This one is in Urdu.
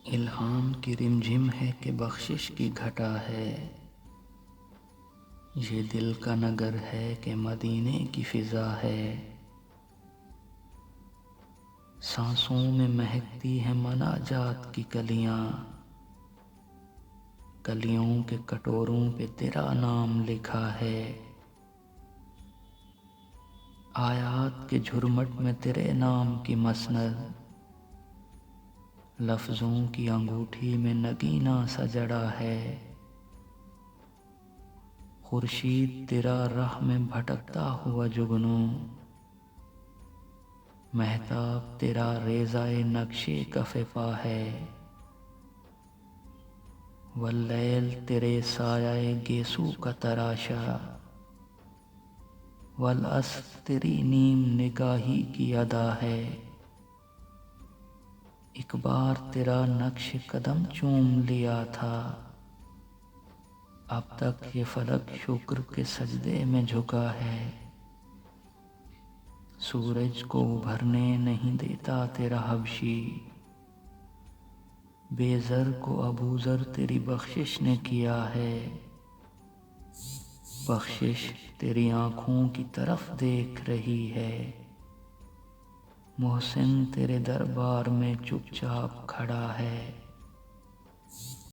الہام کی رمجھم ہے کہ بخشش کی گھٹا ہے، یہ دل کا نگر ہے کہ مدینے کی فضا ہے۔ سانسوں میں مہکتی ہیں مناجات کی کلیاں، کلیوں کے کٹوروں پہ تیرا نام لکھا ہے۔ آیات کے جھرمٹ میں تیرے نام کی مسند، لفظوں کی انگوٹھی میں نگینہ سا جڑا ہے۔ خورشید تیرا راہ میں بھٹکتا ہوا جگنو، مہتاب تیرا ریزۂ نقشِ کف پا ہے۔ واللیل تیرے سایہ گیسو کا تراشا، والعصر تیری نیم نگاہی کی ادا ہے۔ ایک بار تیرا نقش قدم چوم لیا تھا، اب تک یہ فلک شکر کے سجدے میں جھکا ہے۔ سورج کو ابھرنے نہیں دیتا تیرا حبشی، بے زر کو ابو ذر تیری بخشش نے کیا ہے۔ بخشش تیری آنکھوں کی طرف دیکھ رہی ہے، محسن تیرے دربار میں چپ چاپ کھڑا ہے۔